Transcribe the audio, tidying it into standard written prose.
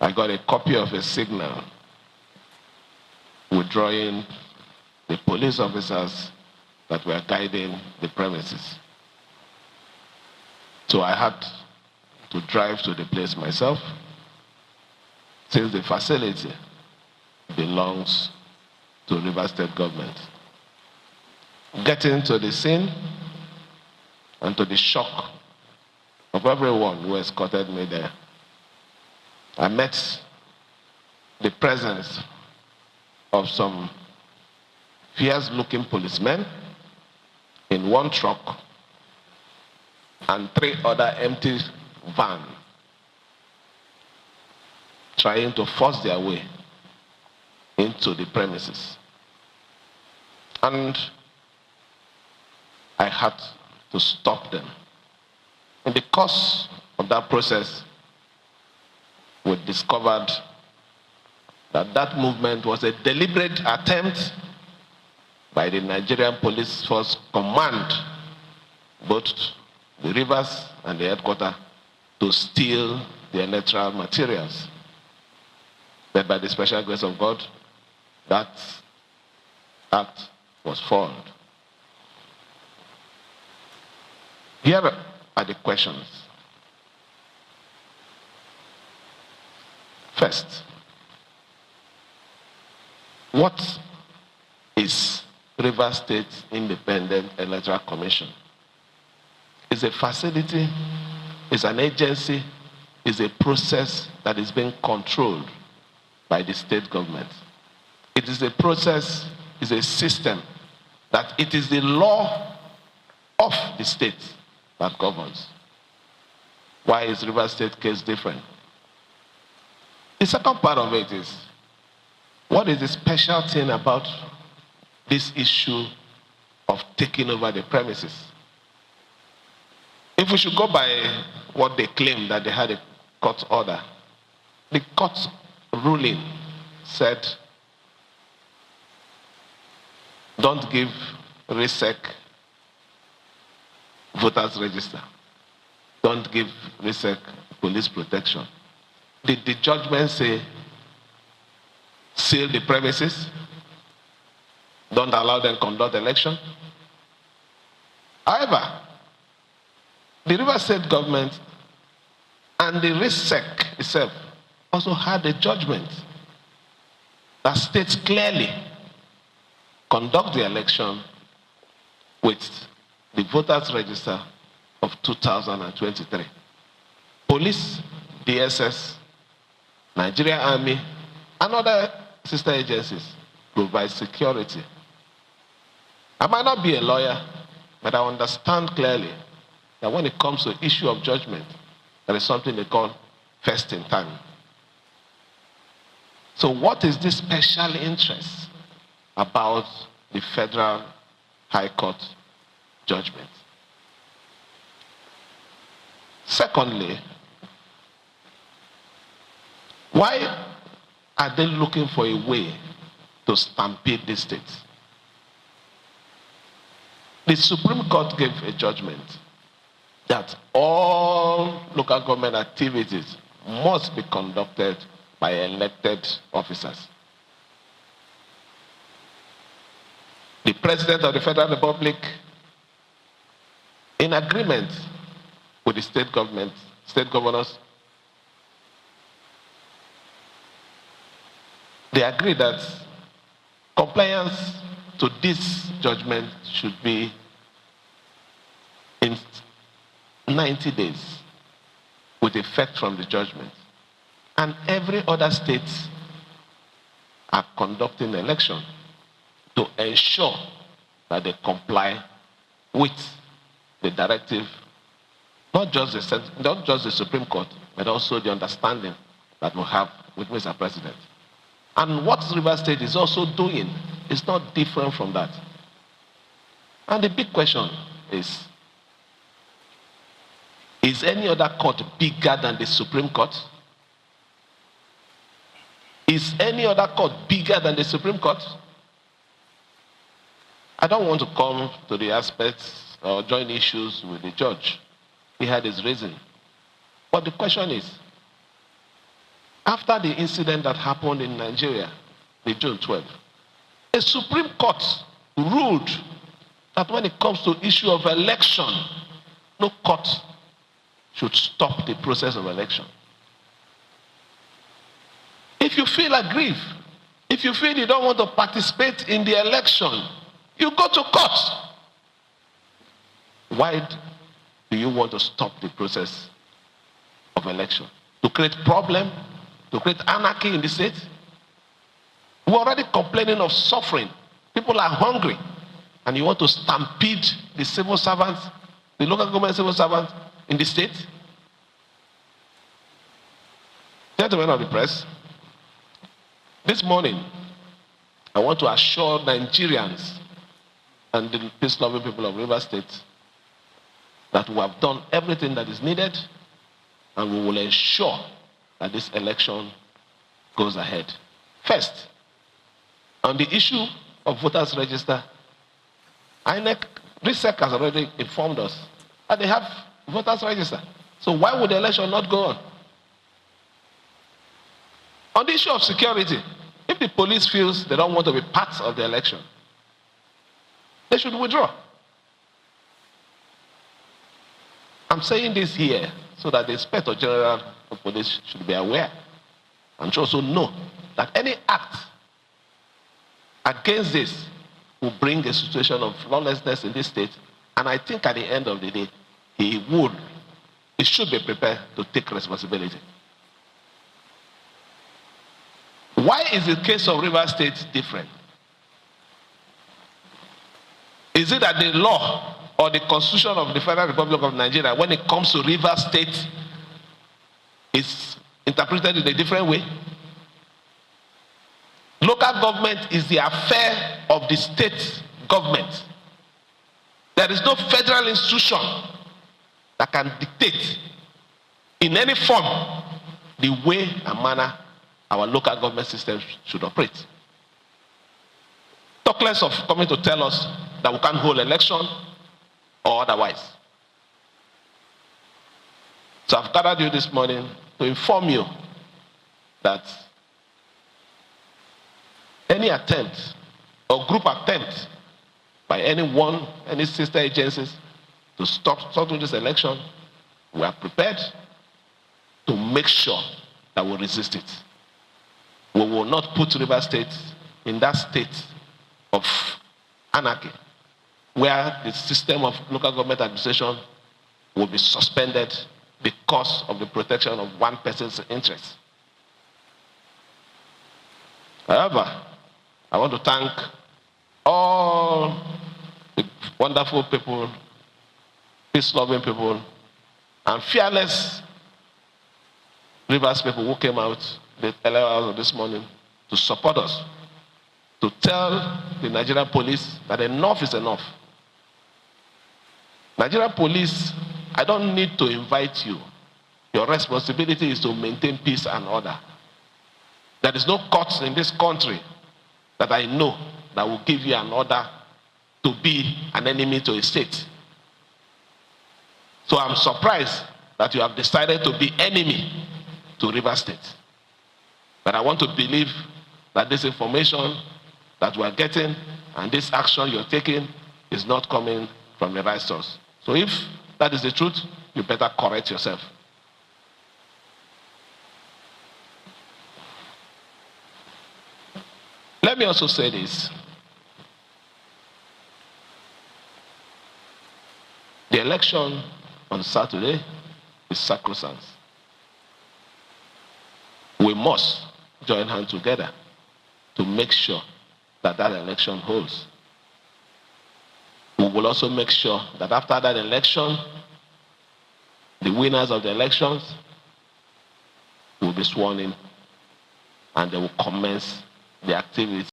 I got a copy of a signal withdrawing the police officers that were guiding the premises. So I had to drive to the place myself, since the facility belongs to Rivers State government. Getting to the scene and to the shock of everyone who escorted me there, I met the presence of some fierce-looking policemen in one truck and 3 other empty vans trying to force their way into the premises. And I had to stop them. In the course of that process, we discovered that that movement was a deliberate attempt by the Nigerian Police Force Command, both the Rivers and the headquarters, to steal the electoral materials. But by the special grace of God, that act was foiled. Here are the questions. First, what is Rivers State Independent Electoral Commission? It's a facility, it's an agency, it's a process that is being controlled by the state government. It is a process, it's a system that it is the law of the state that governs. Why is Rivers State case different? The second part of it is, what is the special thing about this issue of taking over the premises? If we should go by what they claim that they had a court order, the court ruling said, don't give RESEC voters register. Don't give RESEC police protection. Did the judgment say, seal the premises? Don't allow them to conduct election? However, the Rivers State government and the RESEC itself also had a judgment that states clearly, conduct the election with the voters register of 2023. Police, DSS, Nigerian Army, and other sister agencies provide security. I might not be a lawyer, but I understand clearly that when it comes to issue of judgment, there is something they call first in time. So what is this special interest about the Federal High Court judgment? Secondly, why are they looking for a way to stampede the states? The Supreme Court gave a judgment that all local government activities must be conducted by elected officers. The President of the Federal Republic, in agreement with the state government, state governors, they agreed that compliance to this judgment should be in 90 days with effect from the judgment. And every other state are conducting election to ensure that they comply with the directive, not just the Supreme Court, but also the understanding that we have with Mr. President. And what Rivers State is also doing is not different from that. And the big question is any other court bigger than the Supreme Court? Is any other court bigger than the Supreme Court? I don't want to come to the aspects or join issues with the judge. He had his reason. But the question is, After the incident that happened in Nigeria, the June 12th, a Supreme Court ruled that when it comes to issue of election, no court should stop the process of election. If you feel aggrieved, if you feel you don't want to participate in the election, you go to court. Why do you want to stop the process of election? To create problem? To create anarchy in the state? We're already complaining of suffering. People are hungry. And you want to stampede the civil servants, the local government civil servants in the state? Gentlemen of the press, this morning, I want to assure Nigerians and the peace-loving people of Rivers State that we have done everything that is needed, and we will ensure that this election goes ahead. First, on the issue of voters register, INEC, RISEC has already informed us that they have voters register. So why would the election not go on? On the issue of security, if the police feels they don't want to be part of the election, they should withdraw. I'm saying this here so that the Inspector General of Police should be aware and should also know that any act against this will bring a situation of lawlessness in this state, and I think at the end of the day, he should be prepared to take responsibility. Why is the case of Rivers State different? Is it that the law or the Constitution of the Federal Republic of Nigeria, when it comes to Rivers State, is interpreted in a different way? Local government is the affair of the state government. There is no federal institution that can dictate in any form the way and manner our local government system should operate. Talk less of coming to tell us that we can't hold election or otherwise. So I've gathered you this morning to inform you that any attempt or group attempt by anyone, any sister agencies to stop this election, we are prepared to make sure that we resist it. We will not put Rivers State in that state of anarchy where the system of local government administration will be suspended because of the protection of one person's interests. However, I want to thank all the wonderful people, peace-loving people, and fearless Rivers people who came out the early hours of this morning to support us, to tell the Nigerian police that enough is enough. Nigerian police, I don't need to invite you. Your responsibility is to maintain peace and order. There is no court in this country that I know that will give you an order to be an enemy to a state. So I'm surprised that you have decided to be enemy to Rivers State. But I want to believe that this information that we are getting and this action you're taking is not coming from the right source. So if that is the truth, you better correct yourself. Let me also say this. The election on Saturday is sacrosanct. We must join hands together to make sure that that election holds. We will also make sure that after that election, the winners of the elections will be sworn in and they will commence the activities